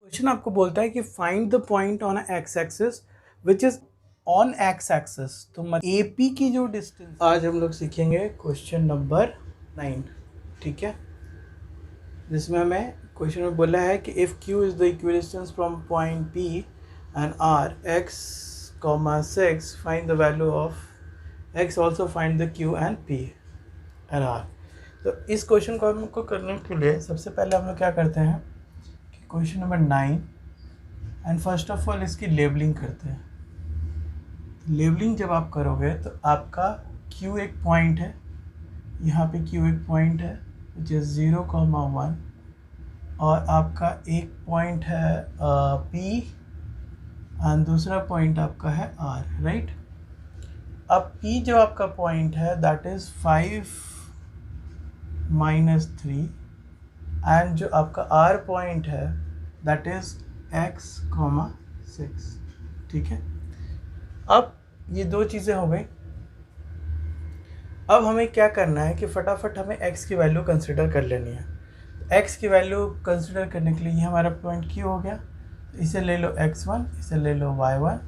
Question आपको बोलता है कि find the point on x axis which is on x axis, तो एपी की जो डिस्टेंस आज हम लोग सीखेंगे क्वेश्चन नंबर 9, ठीक है, जिसमें हमें क्वेश्चन में बोला है कि if Q is the equidistance from point P and R x comma 6 find the value of x, also find the Q and P and R. तो इस क्वेश्चन को हमको करने के लिए सबसे पहले हम लोग क्या करते हैं कि question number 9 and first of all इसकी लेबलिंग करते हैं। लेबलिंग जब आप करोगे तो आपका Q एक पॉइंट है, यहाँ पे Q एक पॉइंट है विच इज़ 0,1 और आपका एक पॉइंट है P एंड दूसरा पॉइंट आपका है R, राइट। अब P जो आपका पॉइंट है दैट इज़ 5 - 3 एंड जो आपका R पॉइंट है दैट इज़ x, 6, ठीक है। अब ये दो चीज़ें हो गई। अब हमें क्या करना है कि फटाफट हमें x की वैल्यू कंसिडर कर लेनी है। x की वैल्यू कंसिडर करने के लिए ये हमारा पॉइंट Q हो गया, इसे ले लो x1, इसे ले लो y1,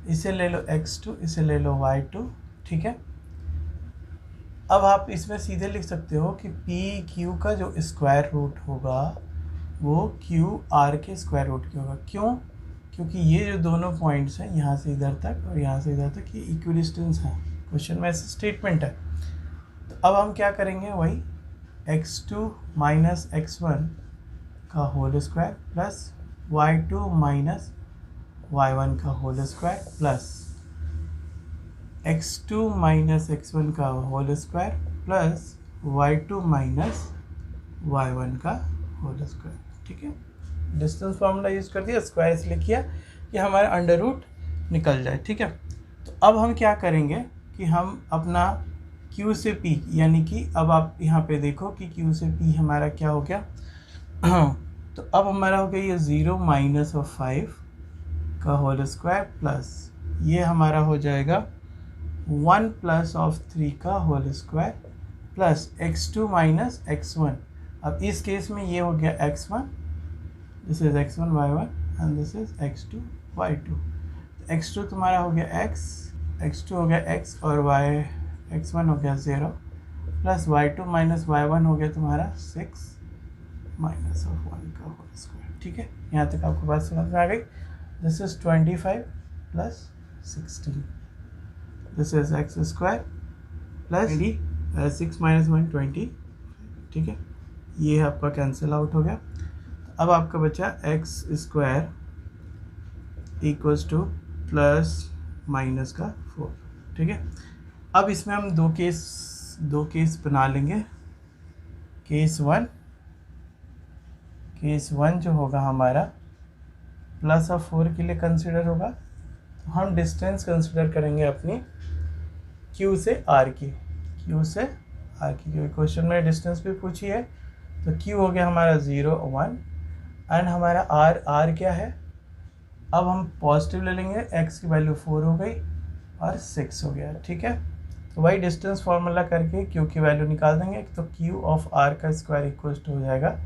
इसे ले लो x2, इसे ले लो y2, ठीक है। अब आप इसमें सीधे लिख सकते हो कि p q का जो स्क्वायर रूट होगा वो q r के स्क्वायर रूट की होगा। क्यों? क्योंकि ये जो दोनों पॉइंट्स हैं यहाँ से इधर तक और यहाँ से इधर तक, ये इक्विडिस्टेंस है। क्वेश्चन में ऐसा स्टेटमेंट है। तो अब हम क्या करेंगे, वही x2 - x1 का whole square plus y2 - y1 का whole square plus x2 - x1 का whole square plus y2 - y1 का होल स्क्वायर, ठीक है। डिस्टेंस फार्मूला यूज़ कर दिया, स्क्वायर इसलिए किया कि हमारा अंडर रूट निकल जाए, ठीक है। तो अब हम क्या करेंगे कि हम अपना Q से P, यानी कि अब आप यहाँ पे देखो कि Q से P हमारा क्या हो गया तो अब हमारा हो गया ये 0 - 5 का होल स्क्वायर प्लस ये हमारा हो जाएगा 1 + 3 का whole square plus x2 - x1। अब इस केस में ये हो गया x1, this is x1 y1 and this is x2 y2। x2 तुम्हारा हो गया x, x2 हो गया x और y, x1 हो गया 0 प्लस y2 - y1 हो गया तुम्हारा 6 - 1 का होल स्क्वायर, ठीक है। यहाँ तक आपको बात समझ में आ गई। This is 25 plus 16, this is x square plus 6 - 1 20, ठीक है। ये आपका कैंसिल आउट हो गया। अब आपका बचा x square equals two plus minus का 4, ठीक है। अब इसमें हम दो केस बना लेंगे। केस वन जो होगा हमारा प्लस ऑफ 4 के लिए कंसिडर होगा। तो हम डिस्टेंस कंसिडर करेंगे अपनी Q से R की, क्योंकि क्वेश्चन में डिस्टेंस भी पूछी है। तो Q हो गया हमारा 0 1 एंड हमारा R क्या है, अब हम पॉजिटिव ले लेंगे, x की वैल्यू 4 हो गई और 6 हो गया, ठीक है। तो वही डिस्टेंस फार्मूला करके Q की वैल्यू निकाल देंगे। तो Q ऑफ R का स्क्वायर इक्वल्स टू हो जाएगा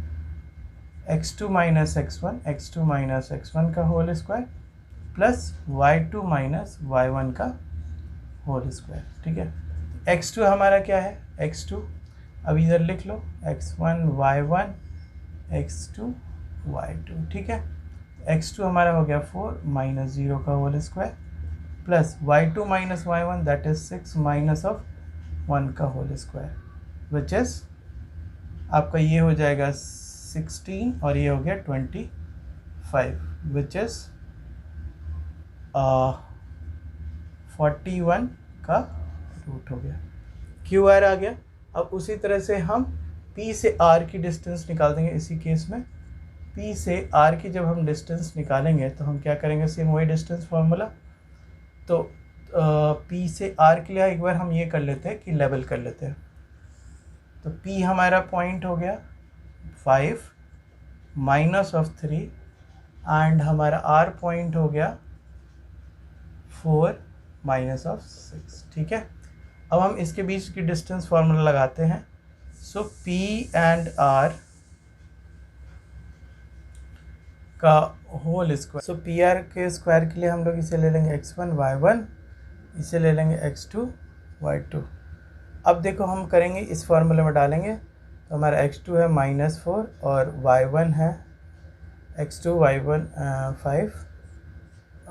x2 - x1 का whole square plus y2 - y1 का होल स्क्वायर, ठीक है। x2 हमारा क्या है, x2 अब इधर लिख लो x1 y1 x2 y2, ठीक है। x2 हमारा हो गया 4 - 0 का whole square plus y2 - y1 that is 6 minus of 1 का होल स्क्वायर विच इज आपका ये हो जाएगा 16 और ये हो गया 25 विच इज 41 का रूट हो गया। QR आ गया। अब उसी तरह से हम P से R की डिस्टेंस निकाल देंगे। इसी केस में P से R की जब हम डिस्टेंस निकालेंगे तो हम क्या करेंगे, सेम वही डिस्टेंस फार्मूला। तो P से R के लिए एक बार हम ये कर लेते हैं कि लेवल कर लेते हैं। तो P हमारा पॉइंट हो गया 5 - 3 एंड हमारा R पॉइंट हो गया 4 - 6, ठीक है। अब हम इसके बीच की डिस्टेंस फार्मूला लगाते हैं। सो P एंड R का होल स्क्वायर। सो पी आर के स्क्वायर के लिए हम लोग इसे ले लेंगे x1 y1, इसे ले लेंगे x2 y2। अब देखो हम करेंगे इस फॉर्मूले में डालेंगे तो हमारा x2 है -4 और y1 है x2 y1 5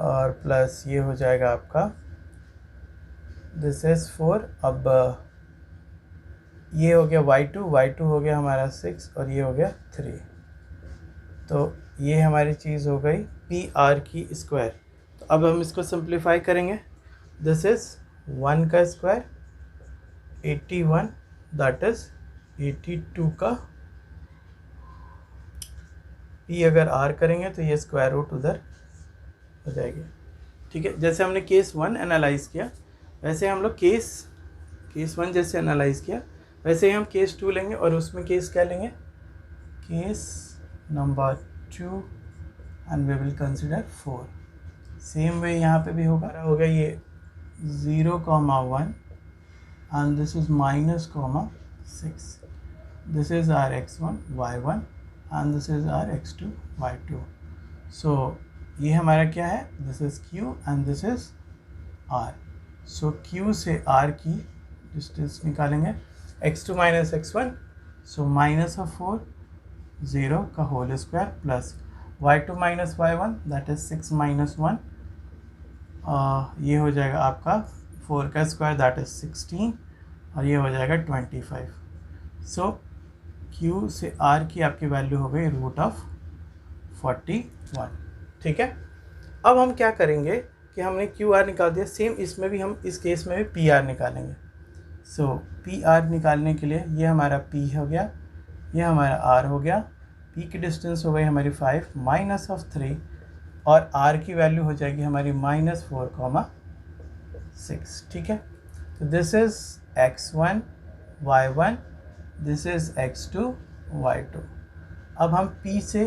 और प्लस ये हो जाएगा आपका दिस इज़ 4। अब ये हो गया y2 हो गया हमारा 6 और ये हो गया 3। तो ये हमारी चीज़ हो गई पी आर की स्क्वायर। तो अब हम इसको सिंप्लीफाई करेंगे। दिस इज़ 1 का स्क्वायर 81 दैट इज़ 82 का पी अगर आर करेंगे तो ये स्क्वायर रूट उधर हो जाएगी। ठीक है, जैसे हमने केस 1 एनालाइज़ किया वैसे हम लोग केस 1 जैसे एनालाइज़ किया वैसे ही हम केस 2 लेंगे और उसमें केस क्या लेंगे, case number 2 and we will consider 4। Same way यहाँ पे भी होगा। हो गया ये 0,1 and this is -6. This is our x1 y1 and this is our x2 y2. So ये हमारा क्या है, this is q and this is r. So q से r की डिस्टेंस निकालेंगे x2 minus x1, so -4 0 का whole square plus y2 minus y1 that is 6 minus 1, ये हो जाएगा आपका 4 का स्क्वायर दैट इज़ 16 और ये हो जाएगा 25। सो q से r की आपकी वैल्यू हो गई √41। ठीक है, अब हम क्या करेंगे कि हमने क्यू आर निकाल दिया, सेम इसमें भी हम इस केस में भी पी आर निकालेंगे। सो पी आर निकालने के लिए ये हमारा p हो गया, ये हमारा r हो गया, p की डिस्टेंस हो गई हमारी 5 -3 और r की वैल्यू हो जाएगी हमारी -4,6। ठीक है, तो this is x1 y1, this is x2 y2। अब हम p से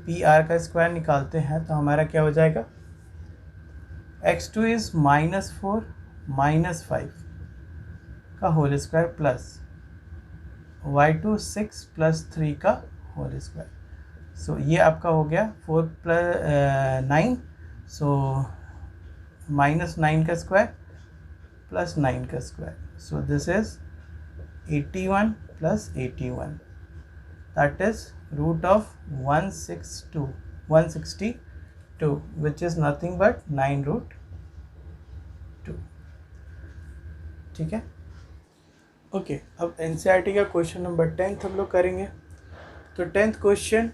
पी आर का स्क्वायर निकालते हैं तो हमारा क्या हो जाएगा, x2 इज़ -4 -5 का होल स्क्वायर प्लस y2 6 + 3 का होल स्क्वायर। सो ये आपका हो गया 4 + 9, सो -9 का स्क्वायर प्लस 9 का square. So this is 81 + 81 that is √162 which is nothing but 9√2। ठीक है, ओके। अब एनसीईआरटी का क्वेश्चन नंबर 10 हम लोग करेंगे। तो 10th क्वेश्चन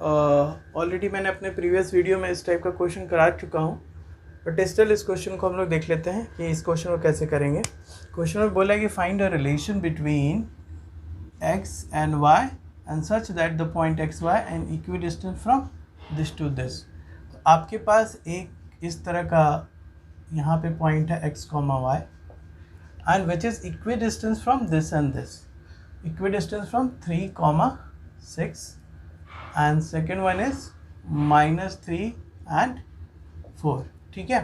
ऑलरेडी मैंने अपने प्रीवियस वीडियो में इस टाइप का क्वेश्चन करा चुका हूँ, बट स्टिल इस क्वेश्चन को हम लोग देख लेते हैं कि इस क्वेश्चन को कैसे करेंगे। क्वेश्चन में बोला है कि find a relation between x and y and such that the point xy and equidistant from this to this। तो आपके पास एक इस तरह का यहाँ पे पॉइंट है x, y and which is equidistant from this and this, equidistant from 3, 6 and second one is -3 and 4। ठीक है,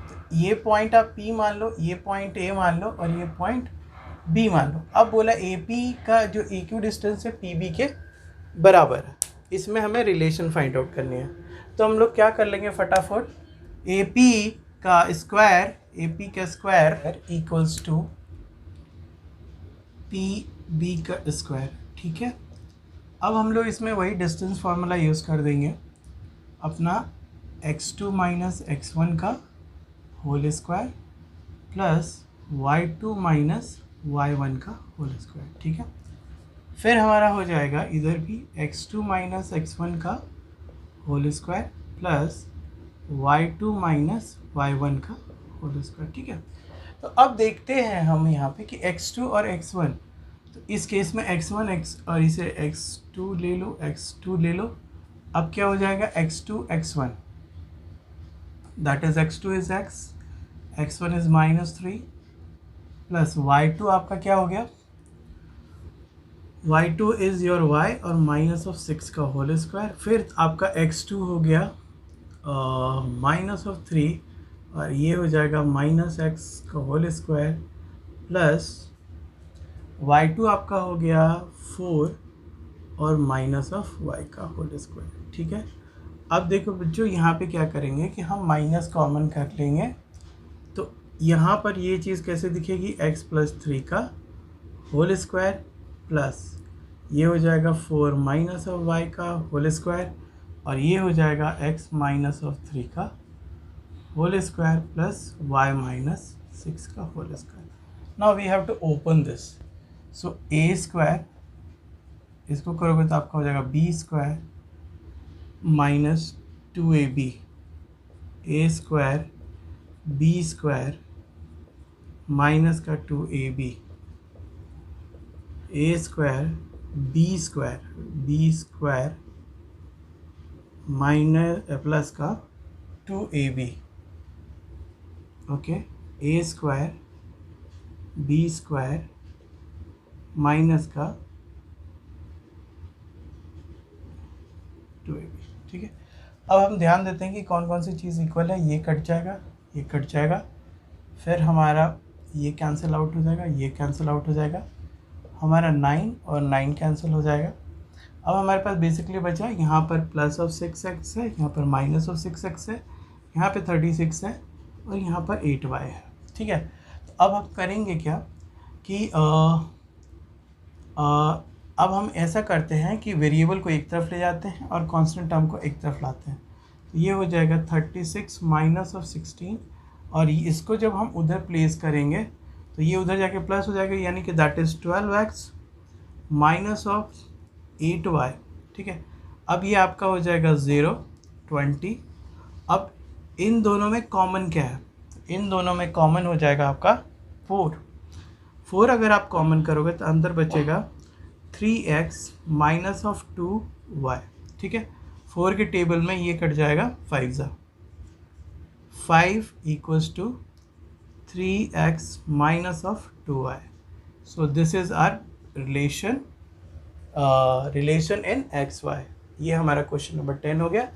तो ये पॉइंट आप P मान लो, ये पॉइंट A मान लो और ये पॉइंट B मान लो। अब बोला AP का जो EQ डिस्टेंस है PB के बराबर है, इसमें हमें रिलेशन फाइंड आउट करनी है। तो हम लोग क्या कर लेंगे फटाफट, AP का स्क्वायर इक्वल्स टू PB का स्क्वायर। ठीक है, अब हम लोग इसमें वही डिस्टेंस फार्मूला यूज़ कर देंगे अपना x2 - x1 का whole square plus y2 - y1 का होल स्क्वायर। ठीक है, फिर हमारा हो जाएगा इधर भी x2 - x1 का whole square plus y2 - y1 का होल स्क्वायर। ठीक है, तो अब देखते हैं हम यहाँ पे कि x2 और x1, तो इस केस में x1 और इसे x2 ले लो, x2 ले लो। अब क्या हो जाएगा x2 x1 that is x2 is x, x1 is -3 plus y2 आपका क्या हो गया, y2 इज़ योर y और -6 का होल स्क्वायर। फिर आपका x2 हो गया -3 और ये हो जाएगा -x का होल स्क्वायर प्लस y2 आपका हो गया 4 और -y का होल स्क्वायर। ठीक है, अब देखो बच्चों, यहाँ पे क्या करेंगे कि हम माइनस कॉमन कर लेंगे, तो यहाँ पर ये चीज़ कैसे दिखेगी, x प्लस 3 का होल स्क्वायर प्लस ये हो जाएगा 4 माइनस ऑफ y का होल स्क्वायर, और ये हो जाएगा x माइनस ऑफ 3 का whole square plus y minus 6 का whole square. Now we have to open this, so a square, इसको करोगे तो आपका हो जाएगा b square minus 2ab, a square b square minus का 2ab, a square b square minus plus का 2ab, okay, a square b square minus का 2ab। ठीक है, अब हम ध्यान देते हैं कि कौन कौन सी चीज़ इक्वल है। ये कट जाएगा, ये कट जाएगा, फिर हमारा ये कैंसिल आउट हो जाएगा, ये कैंसिल आउट हो जाएगा, हमारा 9 और 9 कैंसिल हो जाएगा। अब हमारे पास बेसिकली बचा है यहाँ पर प्लस ऑफ 6x है, यहाँ पर माइनस ऑफ 6x है, यहाँ पे 36 है और यहाँ पर 8y है। ठीक है, तो अब हम करेंगे क्या कि अब हम ऐसा करते हैं कि वेरिएबल को एक तरफ ले जाते हैं और कांस्टेंट टर्म को एक तरफ लाते हैं। तो ये हो जाएगा 36 माइनस ऑफ 16, और इसको जब हम उधर प्लेस करेंगे तो ये उधर जाके प्लस हो जाएगा, यानी कि that is 12x minus of 8y। ठीक है, अब ये आपका हो जाएगा 0 20। अब इन दोनों में कॉमन क्या है, इन दोनों में कॉमन हो जाएगा आपका 4 अगर आप कॉमन करोगे तो अंदर बचेगा 3x माइनस ऑफ 2y। ठीक है, 4 के टेबल में ये कट जाएगा 5 equals to 3x minus of 2y। So this is our relation in XY। ये हमारा क्वेश्चन नंबर 10 हो गया।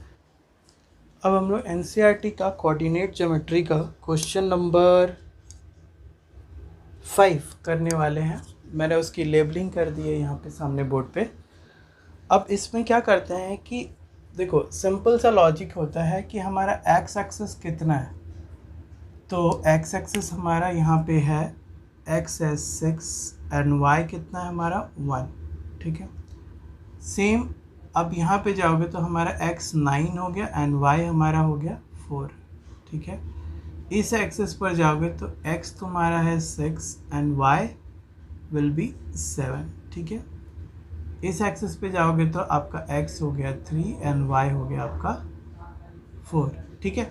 अब हम लोग NCERT का कोऑर्डिनेट ज्योमेट्री का क्वेश्चन नंबर 5 करने वाले हैं। मैंने उसकी लेबलिंग कर दी है यहाँ पे सामने बोर्ड पे। अब इसमें क्या करते हैं कि देखो, सिंपल सा लॉजिक होता है कि हमारा एक्स एक्सिस कितना है, तो एक्स एक्सिस हमारा यहाँ पे है एक्स है 6 एंड वाई कितना है हमारा 1। ठीक है, सेम अब यहाँ पे जाओगे तो हमारा एक्स 9 हो गया एंड वाई हमारा हो गया 4। ठीक है, इस एक्सिस पर जाओगे तो एक्स तुम्हारा है 6 एंड वाई विल बी 7। ठीक है, इस एक्सिस पे जाओगे तो आपका x हो गया 3 एंड y हो गया आपका 4। ठीक है,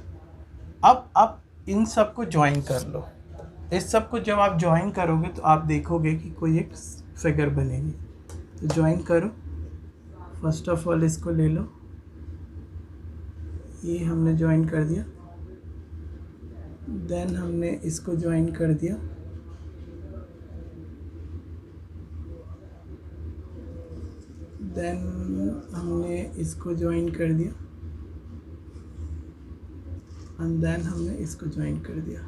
अब इन सब को ज्वाइन कर लो। इस सब को जब आप ज्वाइन करोगे तो आप देखोगे कि कोई एक फिगर बनेगी। तो ज्वाइन करो, फर्स्ट ऑफ ऑल इसको ले लो, ये हमने ज्वाइन कर दिया, देन हमने इसको ज्वाइन कर दिया, देन हमने इसको ज्वाइन कर दिया एंड देन हमने इसको ज्वाइन कर दिया।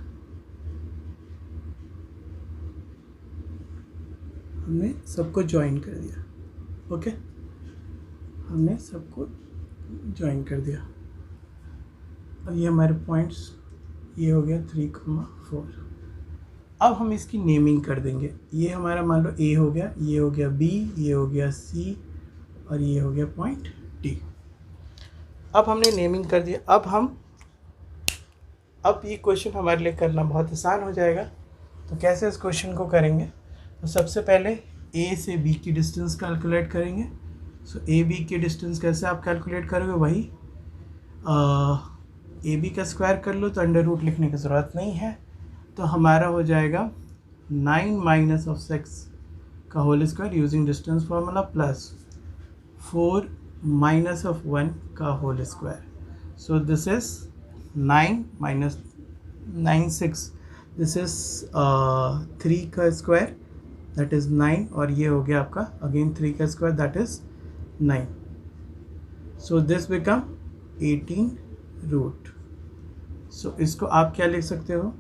हमने सबको ज्वाइन कर दिया। ओके, हमने सबको ज्वाइन कर दिया। अब ये हमारे पॉइंट्स, ये हो गया 3,4। अब हम इसकी नेमिंग कर देंगे। ये हमारा मान लो A हो गया, ये हो गया B, ये हो गया C और ये हो गया पॉइंट D। अब हमने नेमिंग कर दिया। अब ये क्वेश्चन हमारे लिए करना बहुत आसान हो जाएगा। तो कैसे इस क्वेश्चन को करेंगे, तो सबसे पहले A से B की डिस्टेंस कैलकुलेट करेंगे। सो ए बी की डिस्टेंस कैसे आप कैलकुलेट करोगे, वही ए बी का स्क्वायर कर लो, तो अंडर रूट लिखने की ज़रूरत नहीं है। तो हमारा हो जाएगा 9 माइनस ऑफ 6 का whole square using distance formula plus 4 minus of 1 का whole square. So this is 9 minus 9 6, this is 3 का स्क्वायर दैट इज़ 9, और ये हो गया आपका अगेन 3 का square that is 9। So this become 18 root. So इसको आप क्या लिख सकते हो,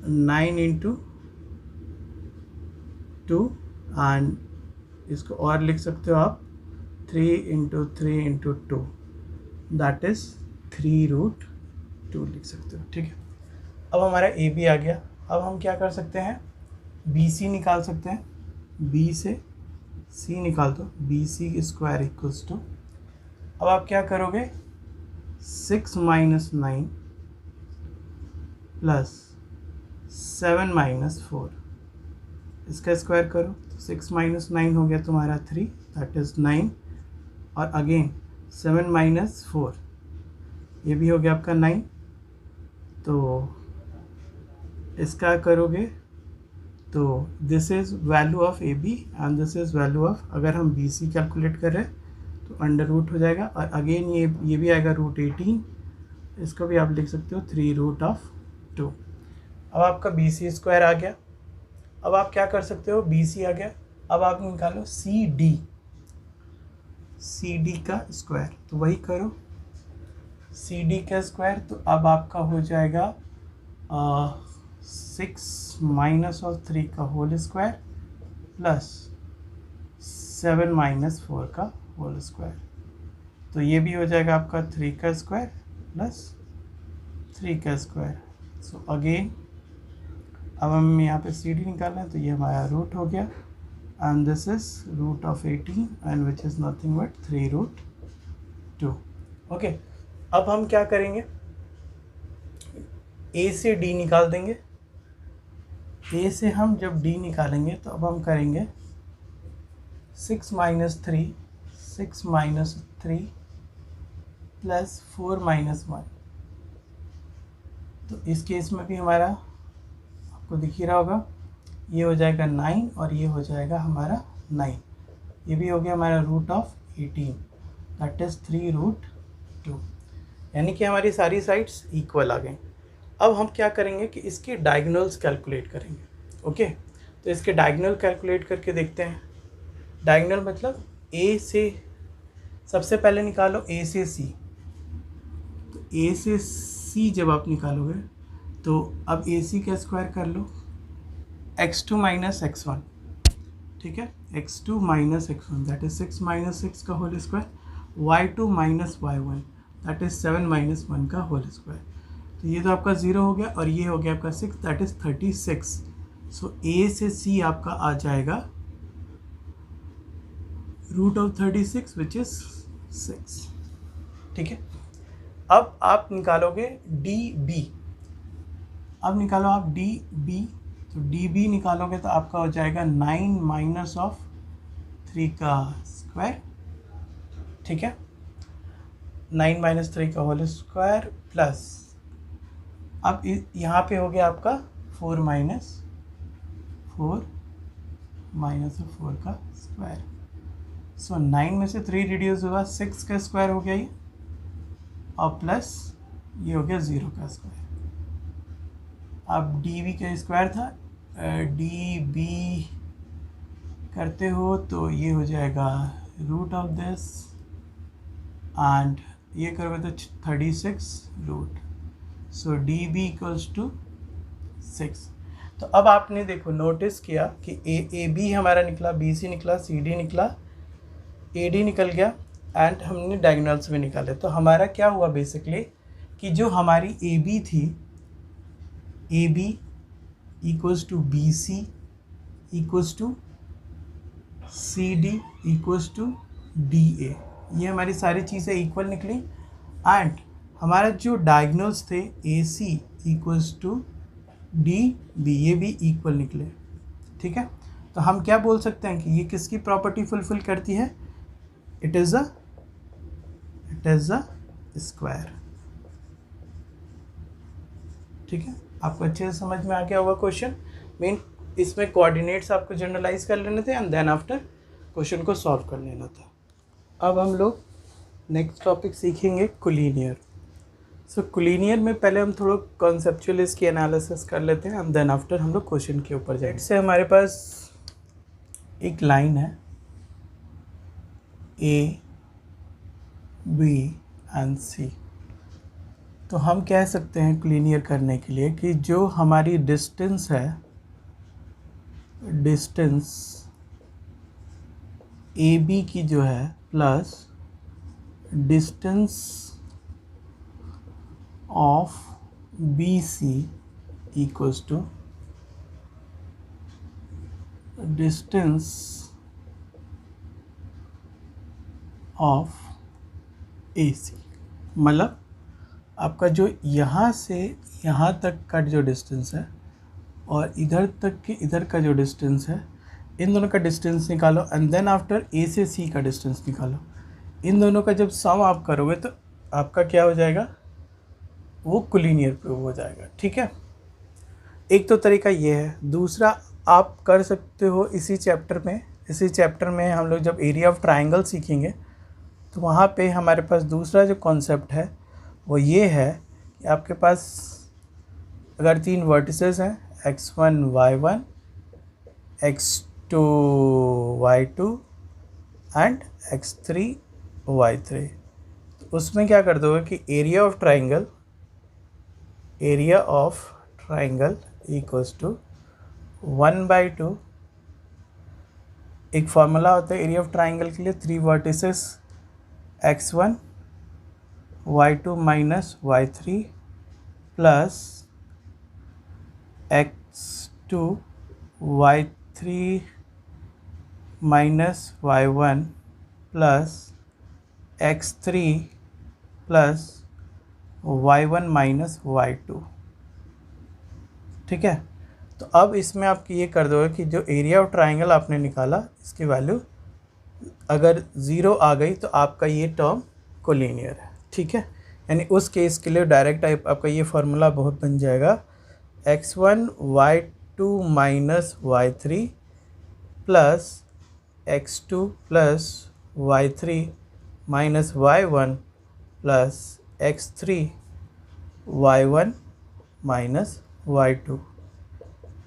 9 into 2 and इसको और लिख सकते हो आप 3 × 3 × 2, दैट इज़ 3√2 लिख सकते हो। ठीक है, अब हमारा ए बी आ गया। अब हम क्या कर सकते हैं, बी सी निकाल सकते हैं। बी से सी निकाल दो, B C square equals to, अब आप क्या करोगे, 6 - 9 प्लस 7 - 4, इसका स्क्वायर करो तो 6 - 9 हो गया तुम्हारा 3, दैट इज़ 9, और अगेन 7 - 4 ये भी हो गया आपका 9। तो इसका करोगे तो this is value of A B and this is value of, अगर हम बी सी कैलकुलेट कर रहे हैं तो अंडर रूट हो जाएगा, और अगेन ये भी आएगा √18, इसको भी आप लिख सकते हो 3√2। अब आपका बी सी स्क्वायर आ गया। अब आप क्या कर सकते हो, बी सी आ गया, अब आप निकालो सी डी का स्क्वायर, तो वही करो सी डी का स्क्वायर, तो अब आपका हो जाएगा 6 - 3 का होल स्क्वायर प्लस 7 - 4 का होल स्क्वायर, तो ये भी हो जाएगा आपका 3 का स्क्वायर प्लस 3 का स्क्वायर। सो अगेन अब हम यहाँ पे सी डी निकाल रहे हैं, तो ये हमारा रूट हो गया, and this is √18 and which is nothing but 3√2। Okay, अब हम क्या करेंगे, ए से डी निकाल देंगे। ए से हम जब डी निकालेंगे तो अब हम करेंगे 6 - 3 प्लस 4 - 1, तो इस केस में भी हमारा आपको दिख ही रहा होगा, ये हो जाएगा 9 और ये हो जाएगा हमारा 9, ये भी हो गया हमारा √18, दैट इज़ 3√2, यानी कि हमारी सारी साइड्स इक्वल आ गई। अब हम क्या करेंगे कि इसके डायगोनल्स कैलकुलेट करेंगे। ओके, तो इसके डायगोनल कैलकुलेट करके देखते हैं। डायगोनल मतलब ए से, सबसे पहले निकालो ए से सी, तो ए से सी जब आप निकालोगे तो अब ए सी का स्क्वायर कर लो, x2 - x1, ठीक है, x2 - x1 दैट इज 6 - 6 का whole square, y2 - y1 that is 7 - 1 का होल स्क्वायर, तो ये तो आपका 0 हो गया और ये हो गया आपका 6 दैट इज 36। सो ए से सी आपका आ जाएगा √36 विच इज 6। ठीक है, अब आप निकालोगे डी बी, अब निकालो आप डी बी, तो डी बी निकालोगे तो आपका हो जाएगा 9 - 3 का स्क्वायर, ठीक है, 9 - 3 का होल स्क्वायर प्लस, अब यहाँ पे हो गया आपका 4 का स्क्वायर। सो 9 में से 3 रिड्यूस हुआ, 6 का स्क्वायर हो गया ये, और प्लस ये हो गया 0 का स्क्वायर। अब डी बी का स्क्वायर था, डी बी करते हो तो ये हो जाएगा रूट ऑफ दिस, एंड ये करोगे तो 36 root, so D B equals to 6। तो अब आपने देखो नोटिस किया कि ए बी हमारा निकला, बी सी निकला, सी डी निकला, ए डी निकल गया, एंड हमने डायगोनल्स में निकाले। तो हमारा क्या हुआ बेसिकली कि जो हमारी ए बी थी, A B equals to B C equals to C D equals to D A, ये हमारी सारी चीज़ें इक्वल निकली, एंड हमारा जो डायगोनल्स थे ए सी इक्वल्स टू डी बी, ये भी इक्वल निकले। ठीक है, तो हम क्या बोल सकते हैं कि ये किसकी प्रॉपर्टी फुलफिल करती है, इट इज़ अ स्क्वायर। ठीक है, आपको अच्छे से समझ में आ गया होगा क्वेश्चन। मेन इसमें कोऑर्डिनेट्स आपको जनरलाइज कर लेने थे एंड देन आफ्टर क्वेश्चन को सॉल्व कर लेना था। अब हम लोग नेक्स्ट टॉपिक सीखेंगे कोलिनियर। सो कोलिनियर में पहले हम थोड़ा कॉन्सेप्चुअल इसकी एनालिसिस कर लेते हैं एंड देन आफ्टर हम लोग क्वेश्चन के ऊपर जाएंगे। इससे हमारे पास एक लाइन है ए बी एंड सी, तो हम कह सकते हैं कोलिनियर करने के लिए कि जो हमारी डिस्टेंस है, डिस्टेंस ए बी की जो है plus distance of B C equals to distance of A C. मतलब आपका जो यहाँ से यहाँ तक का जो डिस्टेंस है और इधर तक के इधर का जो डिस्टेंस है, इन दोनों का डिस्टेंस निकालो एंड देन आफ्टर ए से सी का डिस्टेंस निकालो। इन दोनों का जब सम आप करोगे तो आपका क्या हो जाएगा, वो कोलिनियर प्रूव हो जाएगा। ठीक है, एक तो तरीका ये है। दूसरा आप कर सकते हो इसी चैप्टर में हम लोग जब एरिया ऑफ ट्राइंगल सीखेंगे तो वहाँ पे हमारे पास दूसरा जो कॉन्सेप्ट है वो ये है कि आपके पास अगर 3 वर्टिसेस हैं x1 y1 x2 y2 and x3 y3, तो उसमें क्या कर दोगे कि area of triangle equals to 1/2। एक फार्मूला होता है एरिया ऑफ ट्राइंगल के लिए, 3 vertices x1 y2 minus y3 plus x2 y3 minus y1 plus x3 plus y1 minus y2। ठीक है, तो अब इसमें आप ये कर दोगे कि जो एरिया ऑफ ट्राइंगल आपने निकाला इसकी वैल्यू अगर 0 आ गई तो आपका ये टर्म कोलिनियर है। ठीक है, यानी उस केस के लिए डायरेक्ट आपका ये फार्मूला बहुत बन जाएगा x1 y2 minus y3 plus x2 plus y3 minus y1 plus x3 y1 minus y2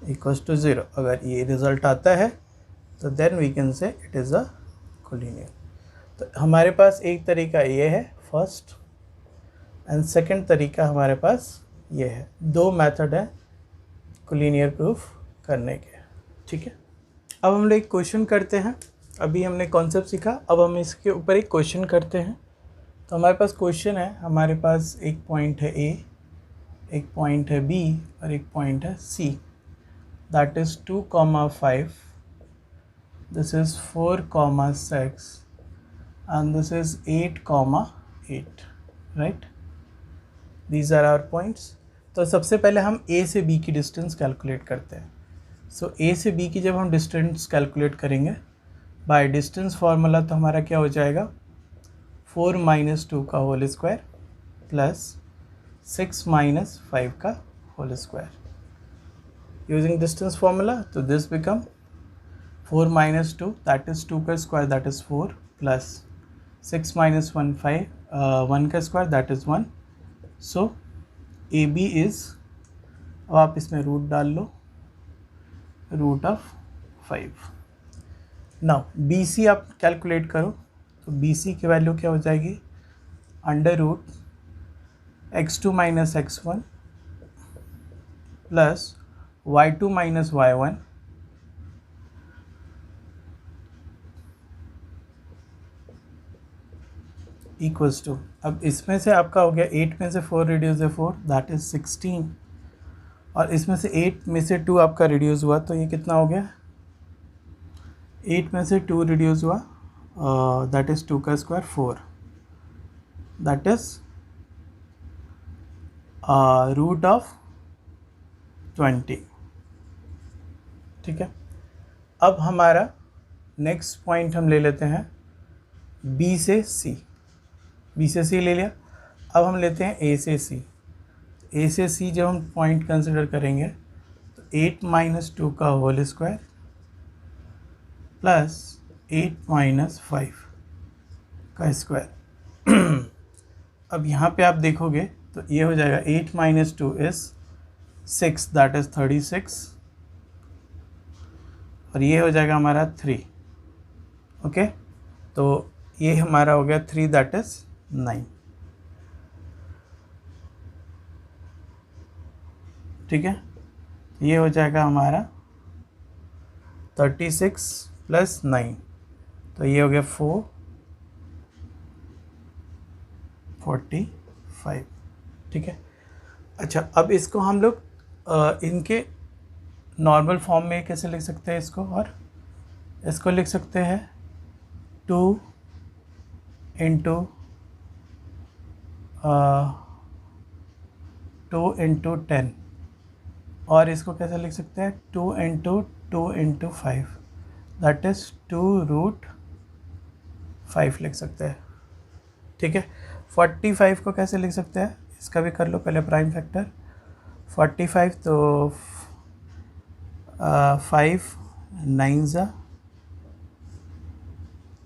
equals to 0। अगर ये रिज़ल्ट आता है तो then we can say it is a collinear. तो हमारे पास एक तरीका ये है फर्स्ट, एंड सेकंड तरीका हमारे पास ये है। 2 मेथड है कोलिनियर प्रूफ करने के। ठीक है, अब हम लोग एक क्वेश्चन करते हैं। अभी हमने कॉन्सेप्ट सीखा, अब हम इसके ऊपर एक क्वेश्चन करते हैं। तो हमारे पास क्वेश्चन है, हमारे पास एक पॉइंट है ए, एक पॉइंट है बी और एक पॉइंट है C. That is 2,5, this is 4,6 and this is 8,8, right? These are our points. तो सबसे पहले हम A से B की डिस्टेंस कैलकुलेट करते हैं। सो A से B की जब हम डिस्टेंस कैलकुलेट करेंगे बाय डिस्टेंस फार्मूला, तो हमारा क्या हो जाएगा 4 माइनस 2 का होल स्क्वायर प्लस 6 माइनस 5 का whole square. Using distance formula, तो this become 4 minus 2, that is 2 का square, that is 4 plus 6 minus 1 5, 1 का square, that is 1. So AB is, अब आप इसमें रूट डाल लो, रूट ऑफ 5। नाउ BC आप कैलकुलेट करो, तो BC की वैल्यू क्या हो जाएगी under root x2 minus x1 plus y2 minus y1 equals to, अब इसमें से आपका हो गया 8 में से 4 रिड्यूस है 4, दैट इज़ 16, और इसमें से 8 में से 2 आपका रिड्यूस हुआ तो ये कितना हो गया 8 में से 2 रिड्यूस हुआ, दैट इज़ 2 का square 4, that is root of 20। ठीक है, अब हमारा नेक्स्ट पॉइंट हम ले लेते हैं B से C। B से C ले लिया, अब हम लेते हैं A से C। A से C जब हम पॉइंट कंसिडर करेंगे तो 8 माइनस 2 का होल स्क्वायर प्लस 8 माइनस 5 का स्क्वायर। अब यहाँ पे आप देखोगे तो ये हो जाएगा 8 माइनस 2 इज़ 6, दैट इज़ 36, और ये हो जाएगा हमारा 3। ओके, तो ये हमारा हो गया 3, दैट इज़ 9। ठीक है, ये हो जाएगा हमारा 36 प्लस 9, तो ये हो गया 445, ठीक है। अच्छा, अब इसको हम लोग इनके नॉर्मल फॉर्म में कैसे लिख सकते हैं इसको, और इसको लिख सकते हैं 2 इंटू 10, और इसको कैसे लिख सकते हैं 2 इंटू 5, दैट इज़ 2√5 लिख सकते हैं, ठीक है। 45 को कैसे लिख सकते हैं, इसका भी कर लो पहले प्राइम फैक्टर। 45 तो 5 9 ज़ा,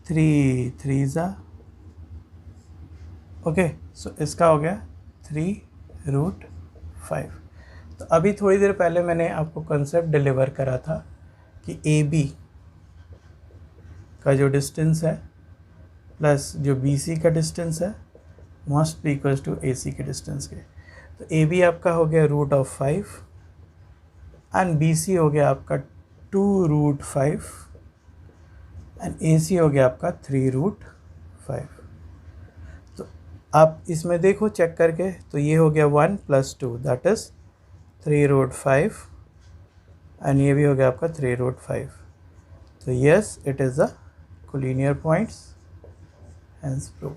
3 ज़ा, ओके। सो इसका हो गया 3√5। तो अभी थोड़ी देर पहले मैंने आपको कंसेप्ट डिलीवर करा था कि ए बी का जो डिस्टेंस है प्लस जो बी सी का डिस्टेंस है मस्ट बी इक्वल्स टू ए सी के डिस्टेंस के। तो ए बी आपका हो गया √5 एंड बी सी हो गया आपका 2√5 एंड ए सी हो गया आपका 3√5। तो आप इसमें देखो चेक करके, तो ये हो गया 1 + 2 दैट इज़ 3√5 एंड ये भी हो गया आपका 3√5। तो yes, it is the collinear points, hence prove.